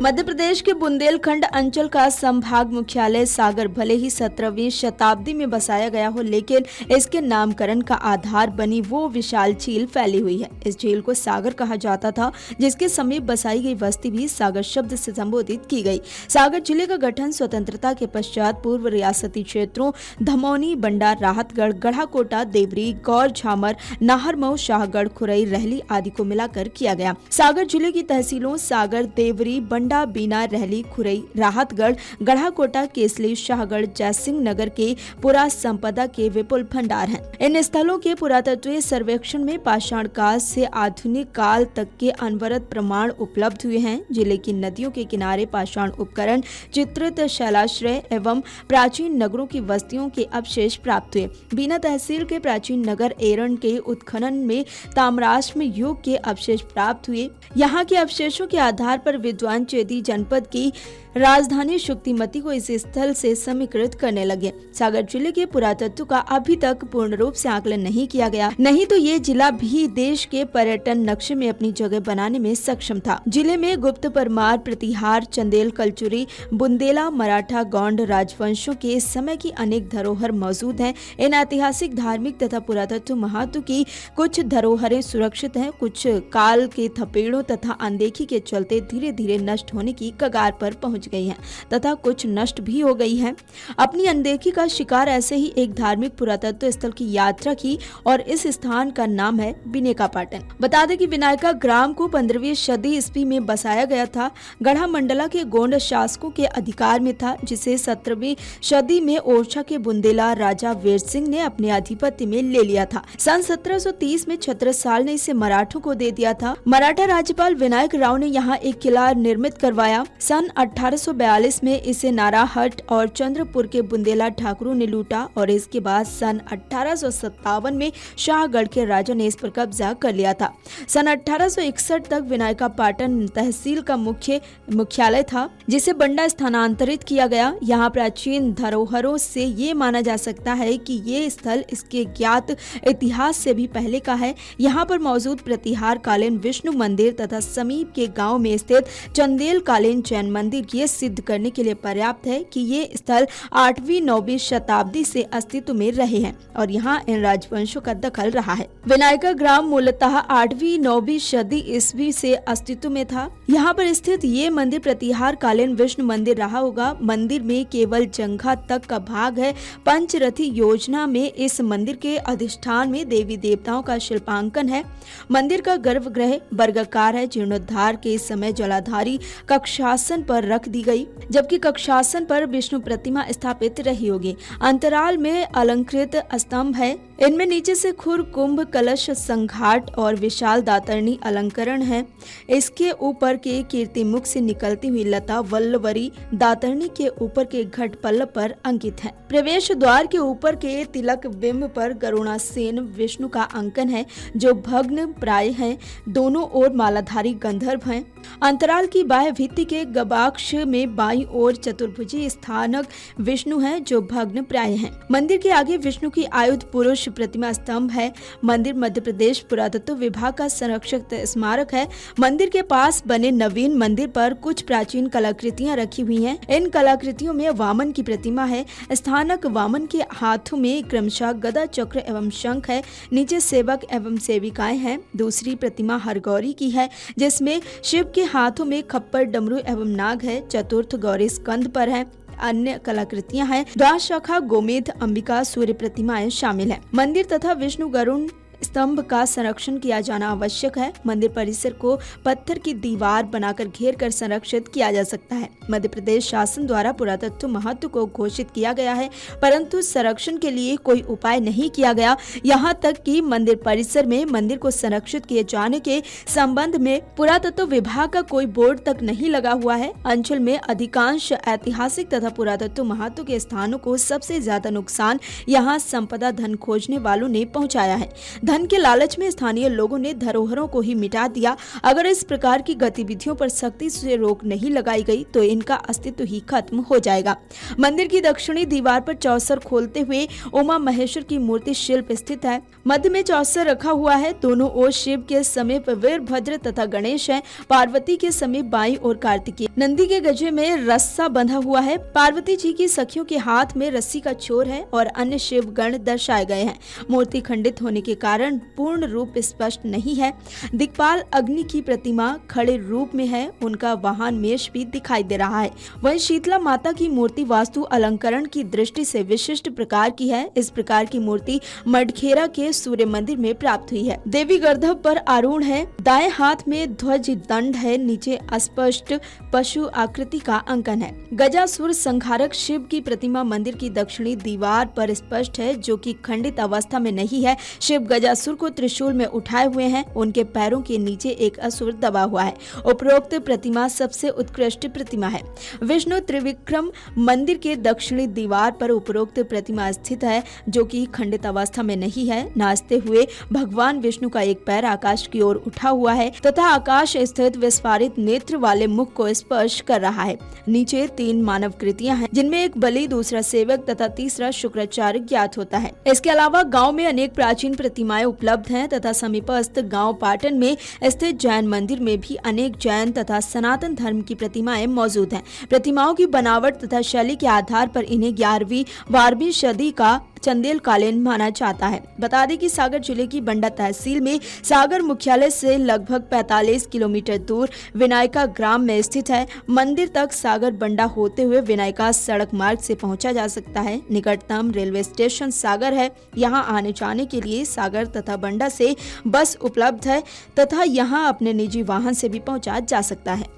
मध्य प्रदेश के बुंदेलखंड अंचल का संभाग मुख्यालय सागर भले ही 17वीं शताब्दी में बसाया गया हो, लेकिन इसके नामकरण का आधार बनी वो विशाल झील फैली हुई है। इस झील को सागर कहा जाता था, जिसके समीप बसाई गई बस्ती भी सागर शब्द से संबोधित की गई। सागर जिले का गठन स्वतंत्रता के पश्चात पूर्व रियासती क्षेत्रों धमौनी, बंडा, राहतगढ़, गढ़ाकोटा, देवरी, गौर, झामर, नाहरमऊ, शाहगढ़, खुरई, रहली आदि को मिलाकर किया गया। सागर जिले की तहसीलों सागर, देवरी, बंडा, बीना, रहली, खुरई, राहतगढ़, गढ़ाकोटा, केसली, शाहगढ़, जयसिंह नगर के पुरा संपदा के विपुल भंडार हैं। इन स्थलों के पुरातत्वीय सर्वेक्षण में पाषाण काल से आधुनिक काल तक के अनवरत प्रमाण उपलब्ध हुए हैं। जिले की नदियों के किनारे पाषाण उपकरण, चित्रित शैलाश्रय एवं प्राचीन नगरों की बस्तियों के अवशेष प्राप्त हुए। बीना तहसील के प्राचीन नगर एरण के उत्खनन में ताम्राश्म युग के अवशेष प्राप्त हुए। यहाँ के अवशेषों के आधार पर विद्वान चेदी जनपद की राजधानी शुक्तिमती को इस स्थल से समीकृत करने लगे। सागर जिले के पुरातत्व का अभी तक पूर्ण रूप से आकलन नहीं किया गया, नहीं तो ये जिला भी देश के पर्यटन नक्शे में अपनी जगह बनाने में सक्षम था। जिले में गुप्त, परमार, प्रतिहार, चंदेल, कलचुरी, बुंदेला, मराठा, गौंड राजवंशों के समय की अनेक धरोहर मौजूद हैं। इन ऐतिहासिक, धार्मिक तथा पुरातत्व महत्व की कुछ धरोहरें सुरक्षित हैं, कुछ काल के थपेड़ों तथा अनदेखी के चलते धीरे धीरे नष्ट होने की कगार पर पहुंच गई हैं तथा कुछ नष्ट भी हो गई हैं। अपनी अनदेखी का शिकार ऐसे ही एक धार्मिक पुरातत्व स्थल की यात्रा की और इस स्थान का नाम है विनायकापाटन। बता दें कि विनायका ग्राम को 15वीं सदी ईस्वी में बसाया गया था। गढ़ा मंडला के गोंड शासकों के अधिकार में था, जिसे 17वीं सदी में ओरछा के बुंदेला राजा वीर सिंह ने अपने आधिपत्य में ले लिया था। सन 1730 में छत्रसाल ने इसे मराठों को दे दिया था। मराठा राज्यपाल विनायक राव ने यहाँ एक किला निर्मित करवाया। सन 1842 में इसे नाराहट और चंद्रपुर के बुंदेला ठाकुरों ने लूटा और इसके बाद सन 1857 में शाहगढ़ के राजा ने इस पर कब्जा कर लिया था। सन 1861 तक विनायकापाटन तहसील का मुख्यालय था, जिसे बंडा स्थानांतरित किया गया। यहाँ प्राचीन धरोहरों से ये माना जा सकता है कि ये स्थल इसके ज्ञात इतिहास से भी पहले का है। यहाँ पर मौजूद प्रतिहार कालीन विष्णु मंदिर तथा समीप के गांव में स्थित चंदेल कालीन जैन मंदिर ये सिद्ध करने के लिए पर्याप्त है कि ये स्थल 8वीं-9वीं शताब्दी से अस्तित्व में रहे हैं और यहाँ इन राजवंशों का दखल रहा है। विनायका ग्राम मूलतः 8वीं-9वीं सदी ईस्वी से अस्तित्व में था। यहाँ पर स्थित ये मंदिर प्रतिहार कालीन विष्णु मंदिर रहा होगा। मंदिर में केवल जंघा तक का भाग है। पंचरथी योजना में इस मंदिर के अधिष्ठान में देवी देवताओं का शिल्पांकन है। मंदिर का गर्भगृह वर्गाकार है। जीर्णोद्धार के समय जलाधारी कक्षासन पर रख दी गई, जबकि कक्षासन पर विष्णु प्रतिमा स्थापित रही होगी। अंतराल में अलंकृत स्तंभ है। इनमें नीचे से खुर, कुंभ, कलश, संघाट और विशाल दातरनी अलंकरण है। इसके ऊपर के कीर्तिमुख से निकलती हुई लता वल्लवरी दातरनी के ऊपर के घट पल्लव पर अंकित है। प्रवेश द्वार के ऊपर के तिलक बिंब पर गरुणासेन विष्णु का अंकन है, जो भग्न प्राय है। दोनों ओर मालाधारी गंधर्व हैं। अंतराल की बाह्य भित्ति के गवाक्ष में बाईं ओर चतुर्भुजी स्थानक विष्णु है, जो भग्न प्राय है। मंदिर के आगे विष्णु की आयुध पुरुष प्रतिमा स्तंभ है। मंदिर मध्य प्रदेश पुरातत्व विभाग का संरक्षित स्मारक है। मंदिर के पास बने नवीन मंदिर पर कुछ प्राचीन कलाकृतियां रखी हुई हैं। इन कलाकृतियों में वामन की प्रतिमा है। स्थानक वामन के हाथों में क्रमशः गदा, चक्र एवं शंख है। नीचे सेवक एवं सेविकाएं हैं। दूसरी प्रतिमा हरगौरी की है, जिसमें शिव के हाथों में खप्पर, डमरू एवं नाग है। चतुर्थ गौरी स्कंद पर है। अन्य कलाकृतियां हैं। द्वाशाखा, गोमेध, अंबिका, सूर्य प्रतिमाएं शामिल हैं। मंदिर तथा विष्णु गरुड़ स्तंभ का संरक्षण किया जाना आवश्यक है। मंदिर परिसर को पत्थर की दीवार बनाकर घेर कर संरक्षित किया जा सकता है। मध्य प्रदेश शासन द्वारा पुरातत्व महत्व को घोषित किया गया है, परंतु संरक्षण के लिए कोई उपाय नहीं किया गया। यहाँ तक कि मंदिर परिसर में मंदिर को संरक्षित किए जाने के संबंध में पुरातत्व विभाग का कोई बोर्ड तक नहीं लगा हुआ है। अंचल में अधिकांश ऐतिहासिक तथा पुरातत्व महत्व के स्थानों को सबसे ज्यादा नुकसान यहाँ संपदा धन खोजने वालों ने पहुँचाया है। धन के लालच में स्थानीय लोगों ने धरोहरों को ही मिटा दिया। अगर इस प्रकार की गतिविधियों पर सख्ती से रोक नहीं लगाई गई तो इनका अस्तित्व ही खत्म हो जाएगा। मंदिर की दक्षिणी दीवार पर चौसर खोलते हुए उमा महेश्वर की मूर्ति शिल्प स्थित है। मध्य में चौसर रखा हुआ है। दोनों ओर शिव के समीप वीरभद्र तथा गणेश है। पार्वती के समीप बाईं ओर कार्तिकेय। नंदी के गजे में रस्सा बंधा हुआ है। पार्वती जी की सखियों के हाथ में रस्सी का छोर है और अन्य शिव गण दर्शाए गए हैं। मूर्ति खंडित होने के कारण पूर्ण रूप स्पष्ट नहीं है। दिक्पाल अग्नि की प्रतिमा खड़े रूप में है। उनका वाहन मेष भी दिखाई दे रहा है। वहीं शीतला माता की मूर्ति वास्तु अलंकरण की दृष्टि से विशिष्ट प्रकार की है। इस प्रकार की मूर्ति मडखेरा के सूर्य मंदिर में प्राप्त हुई है। देवी गर्दभ पर आरूढ़ है। दाएं हाथ में ध्वज दंड है। नीचे अस्पष्ट पशु आकृति का अंकन है। गजासुर संहारक शिव की प्रतिमा मंदिर की दक्षिणी दीवार पर स्पष्ट है, जो कि खंडित अवस्था में नहीं है। शिव गजासुर को त्रिशूल में उठाए हुए हैं। उनके पैरों के नीचे एक असुर दबा हुआ है। उपरोक्त प्रतिमा सबसे उत्कृष्ट प्रतिमा है। विष्णु त्रिविक्रम मंदिर के दक्षिणी दीवार पर उपरोक्त प्रतिमा स्थित है, जो कि खंडित अवस्था में नहीं है। नाचते हुए भगवान विष्णु का एक पैर आकाश की ओर उठा हुआ है तथा आकाश स्थित विस्फारित नेत्र वाले मुख को स्पर्श कर रहा है। नीचे 3 मानव कृतियां हैं, जिनमें एक बलि, दूसरा सेवक तथा तीसरा शुक्राचार्य ज्ञात होता है। इसके अलावा गांव में अनेक प्राचीन प्रतिमाएं उपलब्ध हैं तथा समीपस्थ गांव पाटन में स्थित जैन मंदिर में भी अनेक जैन तथा सनातन धर्म की प्रतिमाएं मौजूद हैं। प्रतिमाओं की बनावट तथा शैली के आधार पर इन्हें 11वीं 12वीं सदी का चंदेल कालीन माना जाता है। बता दें कि सागर जिले की बंडा तहसील में सागर मुख्यालय से लगभग 45 किलोमीटर दूर विनायका ग्राम में स्थित है। मंदिर तक सागर बंडा होते हुए विनायका सड़क मार्ग से पहुंचा जा सकता है। निकटतम रेलवे स्टेशन सागर है। यहां आने जाने के लिए सागर तथा बंडा से बस उपलब्ध है तथा यहां अपने निजी वाहन से भी पहुंचा जा सकता है।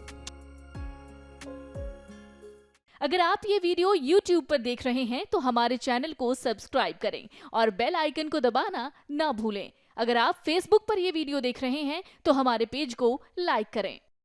अगर आप ये वीडियो YouTube पर देख रहे हैं तो हमारे चैनल को सब्सक्राइब करें और बेल आइकन को दबाना ना भूलें। अगर आप Facebook पर ये वीडियो देख रहे हैं तो हमारे पेज को लाइक करें।